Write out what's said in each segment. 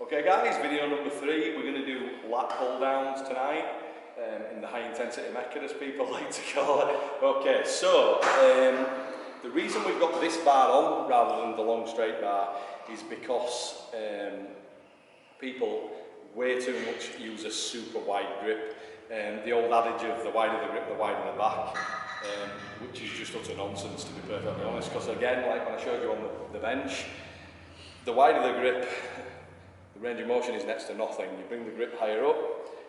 Okay guys, video number 3, we're going to do lat pull downs tonight, in the high intensity mecca as people like to call it. Okay, so the reason we've got this bar on rather than the long straight bar is because people way too much use a super wide grip. The old adage of the wider the grip, the wider the back, which is just utter nonsense to be perfectly honest, because again, like when I showed you on the bench, the wider the grip, the range of motion is next to nothing. You bring the grip higher up,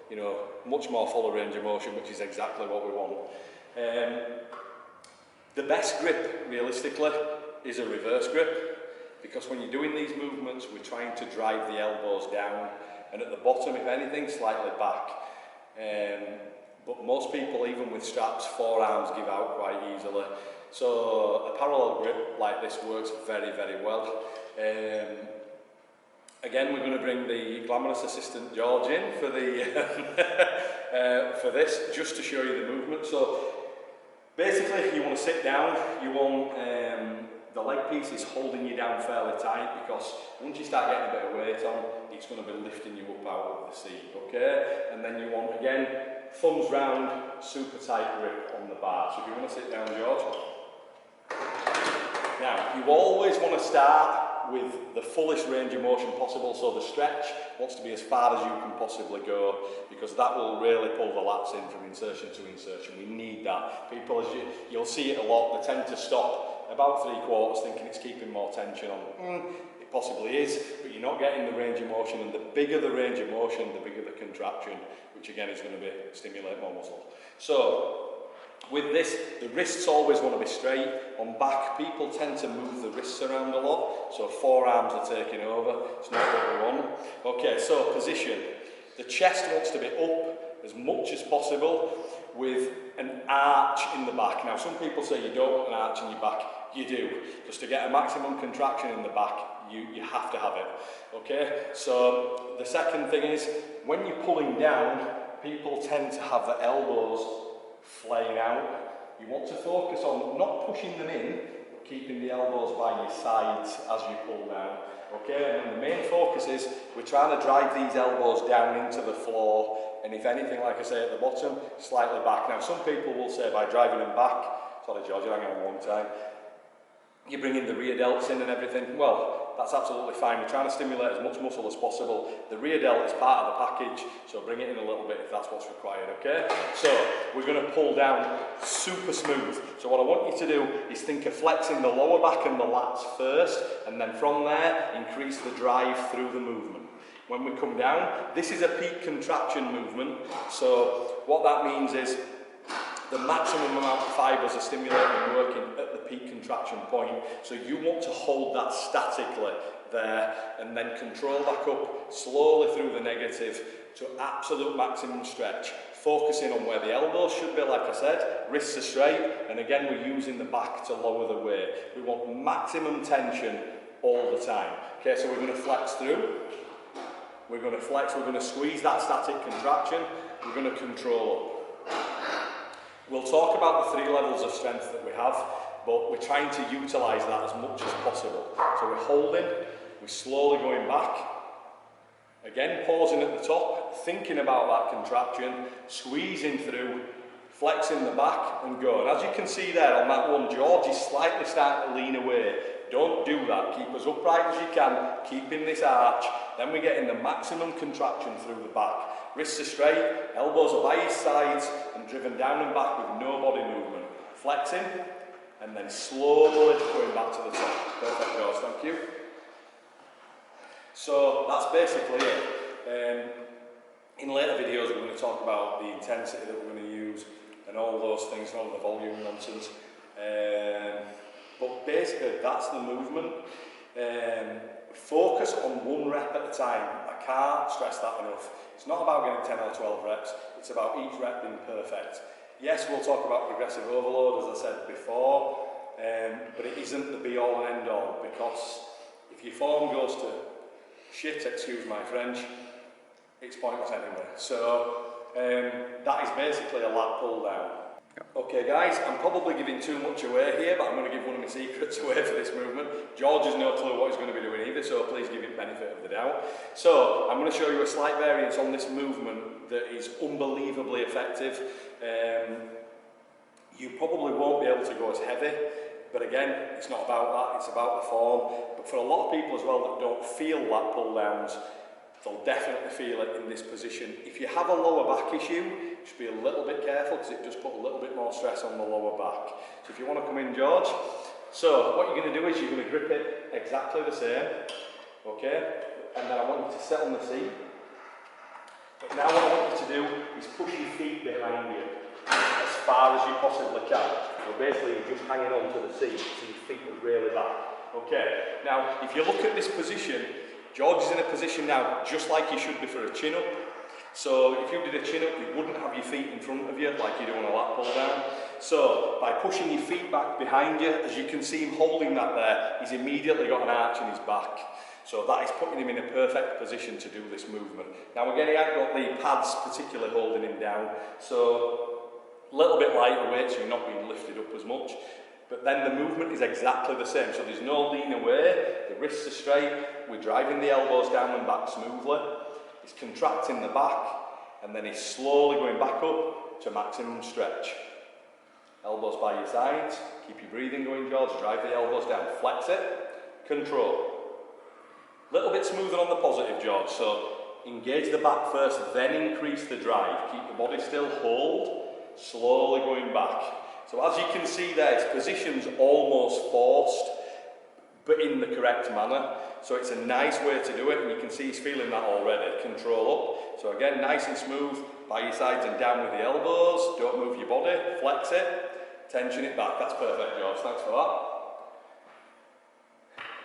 you know, much more fuller range of motion, which is exactly what we want. The best grip, realistically, is a reverse grip, because when you're doing these movements, we're trying to drive the elbows down, and at the bottom, if anything, slightly back. But most people, even with straps, forearms give out quite easily. So a parallel grip like this works very, very well. Again, we're going to bring the glamorous assistant George in for the for this, just to show you the movement. So basically, you want to sit down. You want the leg piece is holding you down fairly tight, because once you start getting a bit of weight on, it's going to be lifting you up out of the seat. Okay, and then you want, again, thumbs round, super tight grip on the bar. So if you want to sit down, George. Now, you always want to start with the fullest range of motion possible, so the stretch wants to be as far as you can possibly go, because that will really pull the lats in from insertion to insertion. We need that. People, as you'll see it a lot, they tend to stop about 3/4 thinking it's keeping more tension on. It possibly is, but you're not getting the range of motion, and the bigger the range of motion, the bigger the contraction, which again is going to stimulate more muscle. So with this, the wrists always want to be straight. On back, people tend to move the wrists around a lot, so forearms are taking over. It's not what we want. Okay, so position. The chest wants to be up as much as possible with an arch in the back. Now, some people say you don't want an arch in your back. You do. Just to get a maximum contraction in the back, you have to have it. Okay, so the second thing is, when you're pulling down, people tend to have the elbows flaying out. You want to focus on not pushing them in, but keeping the elbows by your sides as you pull down. Okay, and then the main focus is we're trying to drive these elbows down into the floor, and if anything, like I say at the bottom, slightly back. Now, some people will say by driving them back, sorry George, you're hanging on one time, you bring in the rear delts in and everything. Well, that's absolutely fine. We're trying to stimulate as much muscle as possible. The rear delt is part of the package, so bring it in a little bit if that's what's required, okay? So we're going to pull down super smooth. So what I want you to do is think of flexing the lower back and the lats first, and then from there, increase the drive through the movement. When we come down, this is a peak contraction movement, so what that means is the maximum amount of fibres are stimulating and working at the peak contraction point. So you want to hold that statically there and then control back up slowly through the negative to absolute maximum stretch. Focusing on where the elbows should be, like I said, wrists are straight, and again we're using the back to lower the weight. We want maximum tension all the time. Okay, so we're going to flex through. We're going to flex, we're going to squeeze that static contraction, we're going to control up. We'll talk about the 3 levels of strength that we have, but we're trying to utilise that as much as possible. So we're holding, we're slowly going back, again pausing at the top, thinking about that contraction, squeezing through, flexing the back and go. And as you can see there on that one, George is slightly starting to lean away. Don't do that, keep as upright as you can, keeping this arch, then we're getting the maximum contraction through the back. Wrists are straight, elbows are by his sides and driven down and back with no body movement. Flexing and then slowly going back to the top. Perfect, George, thank you. So that's basically it. In later videos we're going to talk about the intensity that we're going to use and all those things, all the volume nonsense. But basically that's the movement. Focus on 1 rep at a time. I can't stress that enough. It's not about getting 10 or 12 reps, it's about each rep being perfect. Yes, we'll talk about progressive overload, as I said before, but it isn't the be-all and end-all, because if your form goes to shit, excuse my French, it's pointless anyway. So that is basically a lat pull down. Okay guys, I'm probably giving too much away here, but I'm going to give one of my secrets away for this movement. George has no clue what he's going to be doing either, so please give him benefit of the doubt. So, I'm going to show you a slight variance on this movement that is unbelievably effective. You probably won't be able to go as heavy, but again, it's not about that, it's about the form. But for a lot of people as well that don't feel lat pull downs, they'll definitely feel it in this position. If you have a lower back issue, just be a little bit careful because it does put a little bit more stress on the lower back. So if you want to come in, George. So what you're going to do is you're going to grip it exactly the same, okay? And then I want you to sit on the seat. But now what I want you to do is push your feet behind you as far as you possibly can. So basically you're just hanging on to the seat so your feet are really back. Okay, now if you look at this position, George is in a position now just like you should be for a chin-up. So if you did a chin-up, you wouldn't have your feet in front of you like you do on a lat pull down. So by pushing your feet back behind you, as you can see him holding that there, he's immediately got an arch in his back. So that is putting him in a perfect position to do this movement. Now again, he hasn't got the pads particularly holding him down, so a little bit lighter weight, so you're not being lifted up as much. But then the movement is exactly the same, so there's no leaning away, the wrists are straight, we're driving the elbows down and back smoothly, he's contracting the back, and then he's slowly going back up to maximum stretch. Elbows by your sides, keep your breathing going, George, drive the elbows down, flex it, control. A little bit smoother on the positive, George, so engage the back first, then increase the drive, keep the body still, hold, slowly going back. So as you can see there, his position's almost forced, but in the correct manner. So it's a nice way to do it, and you can see he's feeling that already. Control up. So again, nice and smooth, by your sides and down with the elbows. Don't move your body, flex it, tension it back. That's perfect, George, thanks for that.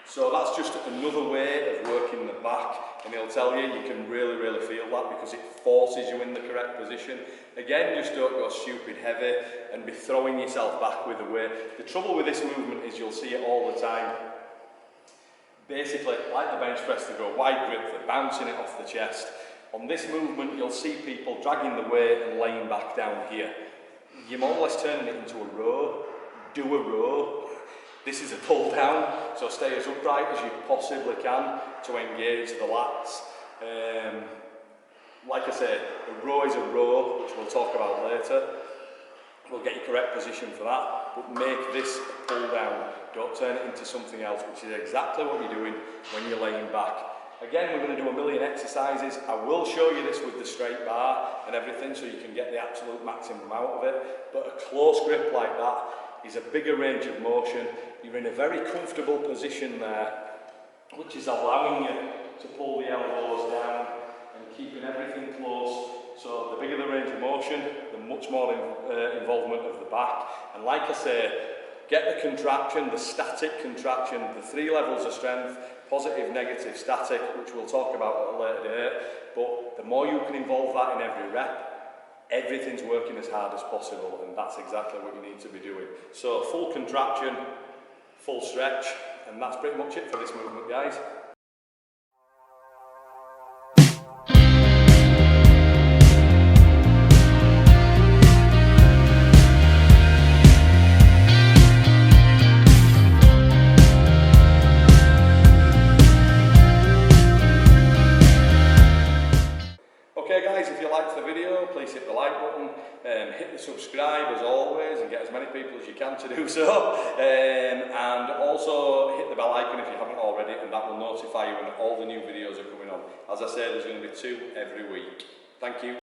So that's just another way of working the back, and he'll tell you, you can really, really feel that because it forces you in the correct position. Again, just don't go stupid heavy and be throwing yourself back with the weight. The trouble with this movement is you'll see it all the time. Basically, like the bench press, they go wide grip, they're bouncing it off the chest. On this movement, you'll see people dragging the weight and laying back down here. You're more or less turning it into a row. Do a row. This is a pull down, so stay as upright as you possibly can to engage the lats. Like I say, a row is a row, which we'll talk about later. We'll get your correct position for that, but make this a pull down. Don't turn it into something else, which is exactly what you're doing when you're laying back. Again, we're going to do a million exercises. I will show you this with the straight bar and everything so you can get the absolute maximum out of it, but a close grip like that is a bigger range of motion. You're in a very comfortable position there, which is allowing you to pull the elbows down and keeping everything close. So the bigger the range of motion, the much more involvement of the back. And like I say, get the contraction, the static contraction, the 3 levels of strength, positive, negative, static, which we'll talk about at a later date. But the more you can involve that in every rep, everything's working as hard as possible, and that's exactly what you need to be doing. So full contraction, full stretch, and that's pretty much it for this movement, guys. Okay guys, if you liked the video, please hit the like button, hit the subscribe as always and get as many people as you can to do so, and also hit the bell icon if you haven't already, and that will notify you when all the new videos are coming on. As I said, there's going to be 2 every week. Thank you.